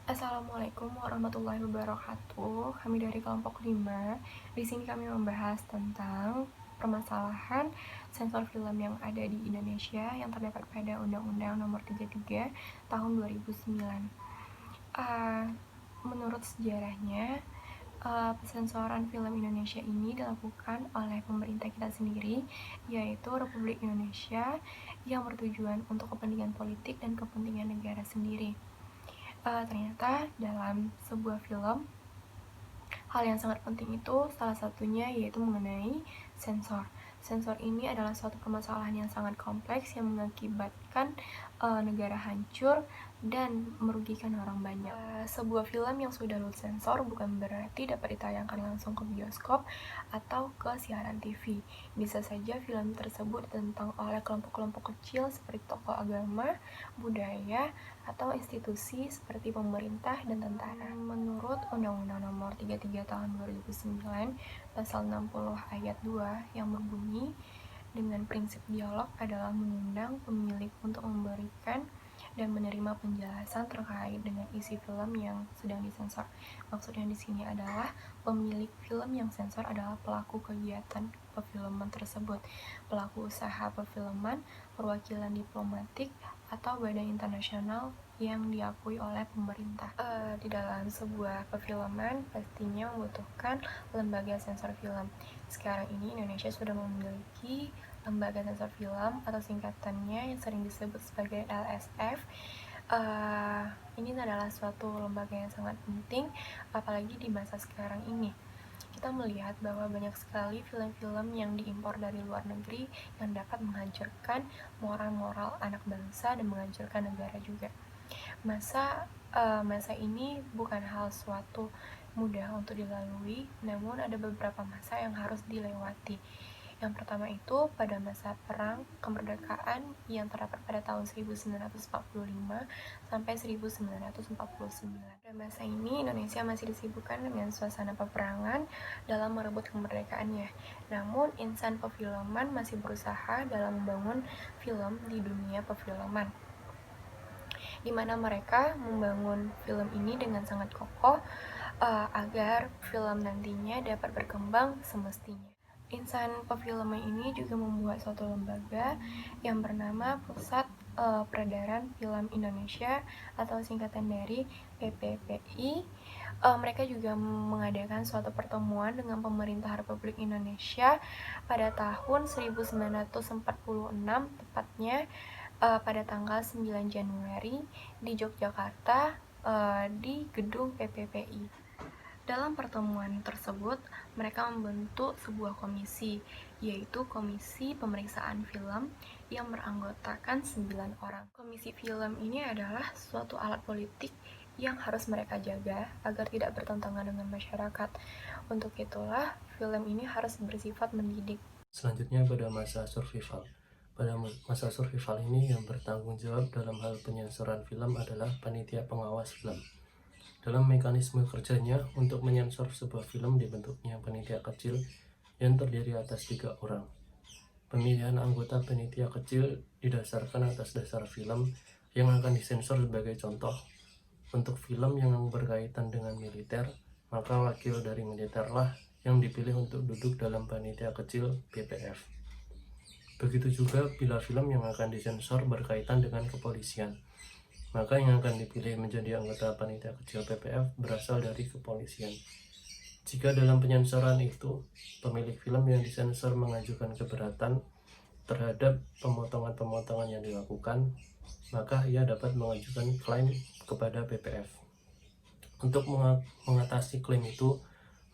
Assalamualaikum warahmatullahi wabarakatuh. Kami dari kelompok 5. Di sini kami membahas tentang permasalahan sensor film yang ada di Indonesia yang terdapat pada Undang-Undang Nomor 33 Tahun 2009. Menurut sejarahnya, pensensoran film Indonesia ini dilakukan oleh pemerintah kita sendiri, yaitu Republik Indonesia, yang bertujuan untuk kepentingan politik dan kepentingan negara sendiri. Ternyata dalam sebuah film, hal yang sangat penting itu salah satunya yaitu mengenai sensor. Sensor ini adalah suatu permasalahan yang sangat kompleks yang mengakibatkan negara hancur dan merugikan orang banyak. Sebuah film yang sudah lulus sensor bukan berarti dapat ditayangkan langsung ke bioskop atau ke siaran TV. Bisa saja film tersebut ditentang oleh kelompok-kelompok kecil seperti tokoh agama, budaya, atau institusi seperti pemerintah dan tentara. Menurut Undang-Undang Nomor 33 Tahun 2009, Pasal 60 Ayat 2 yang berbunyi, dengan prinsip dialog adalah mengundang pemilik untuk memberikan dan menerima penjelasan terkait dengan isi film yang sedang disensor. Maksudnya di sini adalah pemilik film yang sensor adalah pelaku kegiatan perfilman tersebut, pelaku usaha perfilman, perwakilan diplomatik, atau badan internasional yang diakui oleh pemerintah. Di dalam sebuah perfilman pastinya membutuhkan lembaga sensor film. Sekarang ini Indonesia sudah memiliki lembaga sensor film atau singkatannya yang sering disebut sebagai LSF. Ini adalah suatu lembaga yang sangat penting, apalagi di masa sekarang ini. Kita melihat bahwa banyak sekali film-film yang diimpor dari luar negeri yang dapat menghancurkan moral-moral anak bangsa dan menghancurkan negara juga. Masa ini bukan hal suatu mudah untuk dilalui, namun ada beberapa masa yang harus dilewati. Yang pertama itu pada masa perang kemerdekaan yang terdapat pada tahun 1945 sampai 1949. Pada masa ini Indonesia masih disibukkan dengan suasana peperangan dalam merebut kemerdekaannya. Namun insan perfilman masih berusaha dalam membangun film di dunia perfilman, di mana mereka membangun film ini dengan sangat kokoh agar film nantinya dapat berkembang semestinya. Insan perfilman ini juga membuat suatu lembaga yang bernama Pusat Peredaran Film Indonesia atau singkatan dari PPPI. Mereka juga mengadakan suatu pertemuan dengan pemerintah Republik Indonesia pada tahun 1946, tepatnya pada tanggal 9 Januari di Yogyakarta, di gedung PPPI. Dalam pertemuan tersebut, mereka membentuk sebuah komisi, yaitu Komisi Pemeriksaan Film yang beranggotakan 9 orang. Komisi film ini adalah suatu alat politik yang harus mereka jaga agar tidak bertentangan dengan masyarakat. Untuk itulah, film ini harus bersifat mendidik. Selanjutnya pada masa survival. Pada masa survival ini yang bertanggung jawab dalam hal penyensoran film adalah panitia pengawas film. Dalam mekanisme kerjanya, untuk menyensor sebuah film dibentuknya panitia kecil yang terdiri atas 3 orang. Pemilihan anggota panitia kecil didasarkan atas dasar film yang akan disensor. Sebagai contoh, untuk film yang berkaitan dengan militer, maka wakil dari militerlah yang dipilih untuk duduk dalam panitia kecil BPF. Begitu juga bila film yang akan disensor berkaitan dengan kepolisian, maka yang akan dipilih menjadi anggota panitia kecil PPF berasal dari kepolisian. Jika dalam penyensoran itu, pemilik film yang disensor mengajukan keberatan terhadap pemotongan-pemotongan yang dilakukan, maka ia dapat mengajukan klaim kepada PPF. Untuk mengatasi klaim itu,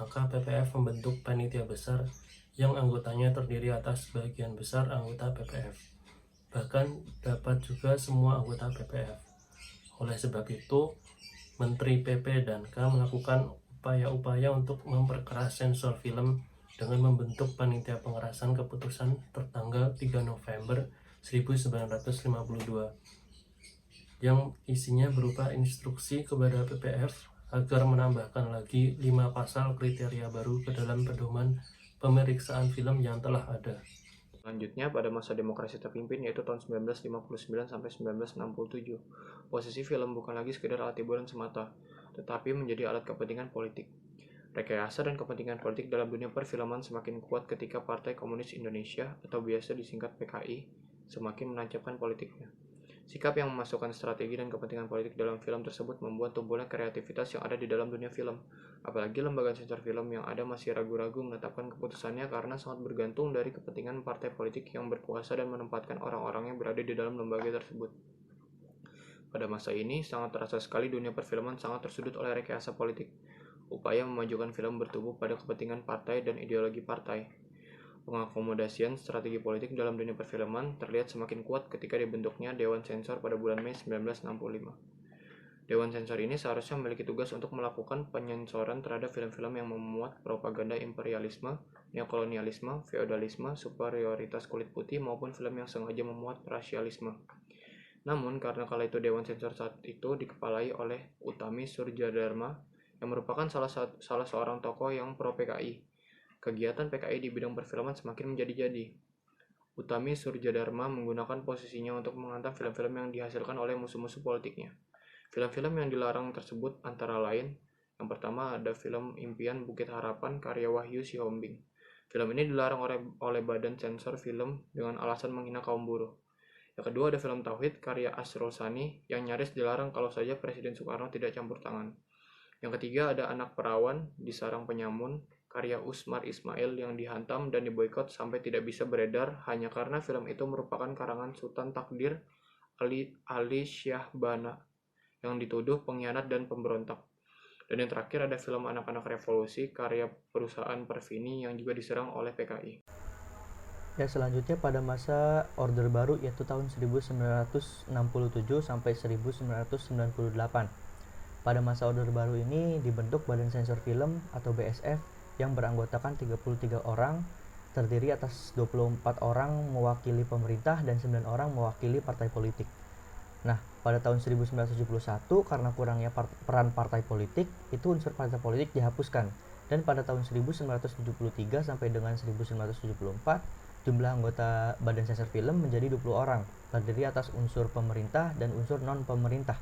maka PPF membentuk panitia besar yang anggotanya terdiri atas sebagian besar anggota PPF, bahkan dapat juga semua anggota PPF. Oleh sebab itu, Menteri PP dan K melakukan upaya-upaya untuk memperkeras sensor film dengan membentuk panitia pengerasan keputusan tertanggal 3 November 1952 yang isinya berupa instruksi kepada PPF agar menambahkan lagi 5 pasal kriteria baru ke dalam pedoman pemeriksaan film yang telah ada. Selanjutnya, pada masa demokrasi terpimpin yaitu tahun 1959 sampai 1967, posisi film bukan lagi sekedar alat hiburan semata, tetapi menjadi alat kepentingan politik. Rekayasa dan kepentingan politik dalam dunia perfilman semakin kuat ketika Partai Komunis Indonesia atau biasa disingkat PKI semakin menancapkan politiknya. Sikap yang memasukkan strategi dan kepentingan politik dalam film tersebut membuat tumbuhnya kreativitas yang ada di dalam dunia film. Apalagi lembaga sensor film yang ada masih ragu-ragu menetapkan keputusannya karena sangat bergantung dari kepentingan partai politik yang berkuasa dan menempatkan orang-orang yang berada di dalam lembaga tersebut. Pada masa ini, sangat terasa sekali dunia perfilman sangat tersudut oleh rekayasa politik. Upaya memajukan film bertumbuh pada kepentingan partai dan ideologi partai. Pengakomodasian strategi politik dalam dunia perfilman terlihat semakin kuat ketika dibentuknya Dewan Sensor pada bulan Mei 1965. Dewan Sensor ini seharusnya memiliki tugas untuk melakukan penyensoran terhadap film-film yang memuat propaganda imperialisme, neokolonialisme, feodalisme, superioritas kulit putih maupun film yang sengaja memuat rasialisme. Namun, karena kala itu Dewan Sensor saat itu dikepalai oleh Utami Surjadharma yang merupakan salah seorang tokoh yang pro-PKI, kegiatan PKI di bidang perfilman semakin menjadi-jadi. Utami Surjadharma menggunakan posisinya untuk menghantam film-film yang dihasilkan oleh musuh-musuh politiknya. Film-film yang dilarang tersebut antara lain, yang pertama ada film Impian Bukit Harapan karya Wahyu Sihombing. Film ini dilarang oleh Badan Sensor Film dengan alasan menghina kaum buruh. Yang kedua ada film Tauhid karya Asrul Sani yang nyaris dilarang kalau saja Presiden Soekarno tidak campur tangan. Yang ketiga ada Anak Perawan di Sarang Penyamun karya Usmar Ismail yang dihantam dan diboikot sampai tidak bisa beredar hanya karena film itu merupakan karangan Sultan Takdir Ali Syahbana yang dituduh pengkhianat dan pemberontak. Dan yang terakhir ada film Anak-anak Revolusi karya perusahaan Perfini yang juga diserang oleh PKI. Ya, selanjutnya pada masa Orde Baru yaitu tahun 1967 sampai 1998. Pada masa Orde Baru ini dibentuk Badan Sensor Film atau BSF yang beranggotakan 33 orang, terdiri atas 24 orang mewakili pemerintah dan 9 orang mewakili partai politik. Nah, pada tahun 1971 karena kurangnya peran partai politik, itu unsur partai politik dihapuskan. Dan pada tahun 1973 sampai dengan 1974, jumlah anggota Badan Sensor Film menjadi 20 orang, terdiri atas unsur pemerintah dan unsur non-pemerintah.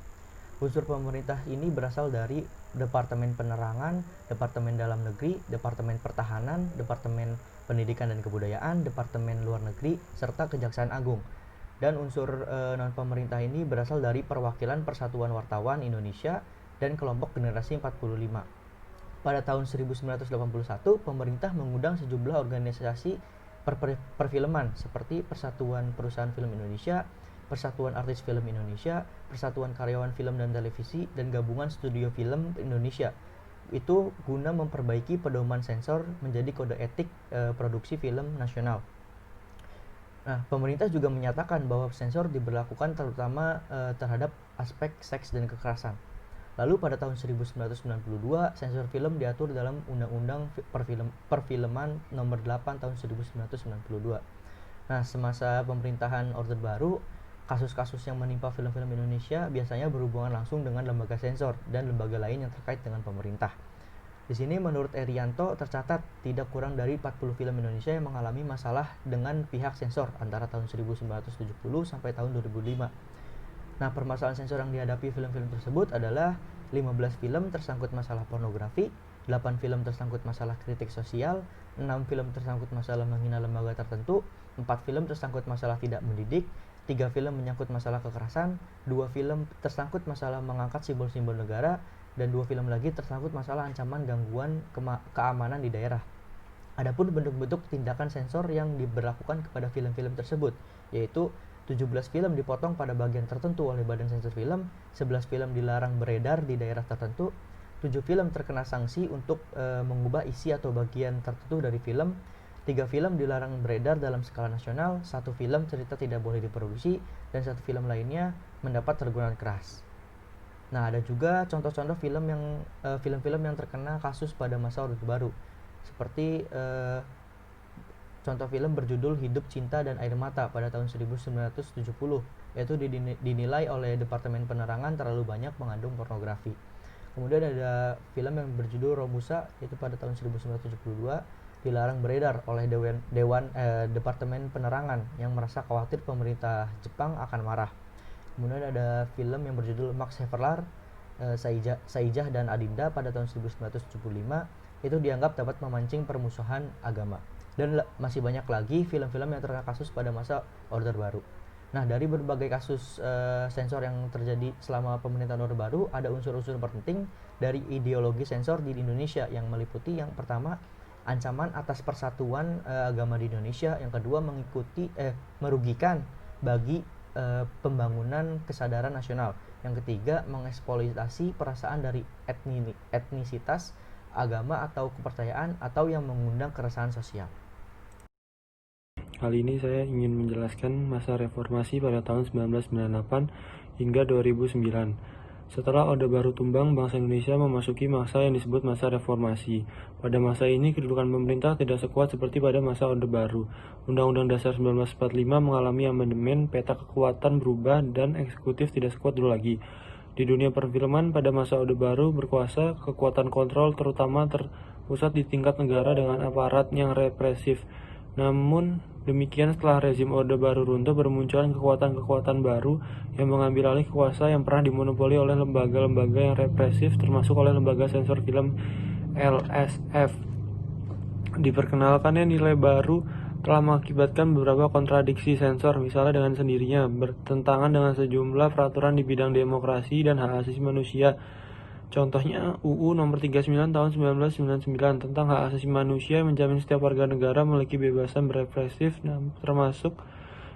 Unsur pemerintah ini berasal dari Departemen Penerangan, Departemen Dalam Negeri, Departemen Pertahanan, Departemen Pendidikan dan Kebudayaan, Departemen Luar Negeri, serta Kejaksaan Agung. Dan unsur non-pemerintah ini berasal dari Perwakilan Persatuan Wartawan Indonesia dan kelompok Generasi 45. Pada tahun 1981, pemerintah mengundang sejumlah organisasi perfilman seperti Persatuan Perusahaan Film Indonesia, Persatuan Artis Film Indonesia, Persatuan Karyawan Film dan Televisi, dan Gabungan Studio Film Indonesia. Itu guna memperbaiki pedoman sensor menjadi kode etik produksi film nasional. Nah, pemerintah juga menyatakan bahwa sensor diberlakukan terutama terhadap aspek seks dan kekerasan. Lalu pada tahun 1992, sensor film diatur dalam Undang-Undang Perfilman Nomor 8 tahun 1992. Nah, semasa pemerintahan Orde Baru, kasus-kasus yang menimpa film-film Indonesia biasanya berhubungan langsung dengan lembaga sensor dan lembaga lain yang terkait dengan pemerintah. Di sini menurut Erianto tercatat tidak kurang dari 40 film Indonesia yang mengalami masalah dengan pihak sensor antara tahun 1970 sampai tahun 2005. Nah, permasalahan sensor yang dihadapi film-film tersebut adalah 15 film tersangkut masalah pornografi, 8 film tersangkut masalah kritik sosial, 6 film tersangkut masalah menghina lembaga tertentu, 4 film tersangkut masalah tidak mendidik, 3 film menyangkut masalah kekerasan, 2 film tersangkut masalah mengangkat simbol-simbol negara, dan 2 film lagi tersangkut masalah ancaman gangguan keamanan di daerah. Adapun bentuk-bentuk tindakan sensor yang diberlakukan kepada film-film tersebut, yaitu 17 film dipotong pada bagian tertentu oleh Badan Sensor Film, 11 film dilarang beredar di daerah tertentu, 7 film terkena sanksi untuk mengubah isi atau bagian tertentu dari film, 3 film dilarang beredar dalam skala nasional, 1 film cerita tidak boleh diproduksi, dan 1 film lainnya mendapat teguran keras. Nah, ada juga contoh-contoh film-film yang terkena kasus pada masa Orde Baru, seperti contoh film berjudul Hidup, Cinta, dan Air Mata pada tahun 1970, yaitu dinilai oleh Departemen Penerangan terlalu banyak mengandung pornografi. Kemudian ada film yang berjudul Romusa, yaitu pada tahun 1972, dilarang beredar oleh Departemen Penerangan yang merasa khawatir pemerintah Jepang akan marah. Kemudian ada film yang berjudul Max Havelaar, Saijah dan Adinda pada tahun 1975, itu dianggap dapat memancing permusuhan agama. Dan masih banyak lagi film-film yang terkena kasus pada masa Orde Baru. Nah, dari berbagai kasus sensor yang terjadi selama pemerintahan Orde Baru, ada unsur-unsur penting dari ideologi sensor di Indonesia yang meliputi yang pertama, ancaman atas persatuan agama di Indonesia, yang kedua merugikan bagi pembangunan kesadaran nasional, yang ketiga mengeksploitasi perasaan dari etnisitas, agama atau kepercayaan, atau yang mengundang keresahan sosial. Kali ini saya ingin menjelaskan masa reformasi pada tahun 1998 hingga 2009. Setelah Orde Baru tumbang, bangsa Indonesia memasuki masa yang disebut masa reformasi. Pada masa ini, kedudukan pemerintah tidak sekuat seperti pada masa Orde Baru. Undang-Undang Dasar 1945 mengalami amandemen, peta kekuatan berubah, dan eksekutif tidak sekuat dulu lagi. Di dunia perfilman, pada masa Orde Baru berkuasa, kekuatan kontrol terutama terpusat di tingkat negara dengan aparat yang represif. Namun demikian, setelah rezim Orde Baru runtuh, bermunculan kekuatan-kekuatan baru yang mengambil alih kuasa yang pernah dimonopoli oleh lembaga-lembaga yang represif, termasuk oleh lembaga sensor film LSF. Diperkenalkannya nilai baru telah mengakibatkan beberapa kontradiksi sensor, misalnya dengan sendirinya bertentangan dengan sejumlah peraturan di bidang demokrasi dan hak asasi manusia. Contohnya UU Nomor 39 Tahun 1999 tentang hak asasi manusia menjamin setiap warga negara memiliki kebebasan berekspresi, termasuk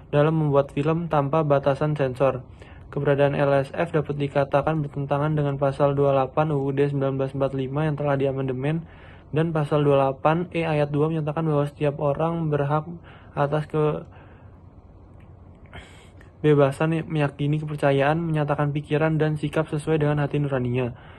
dalam membuat film tanpa batasan sensor. Keberadaan LSF dapat dikatakan bertentangan dengan pasal 28 UUD 1945 yang telah diamandemen, dan pasal 28E ayat 2 menyatakan bahwa setiap orang berhak atas kebebasan meyakini kepercayaan, menyatakan pikiran dan sikap sesuai dengan hati nuraninya.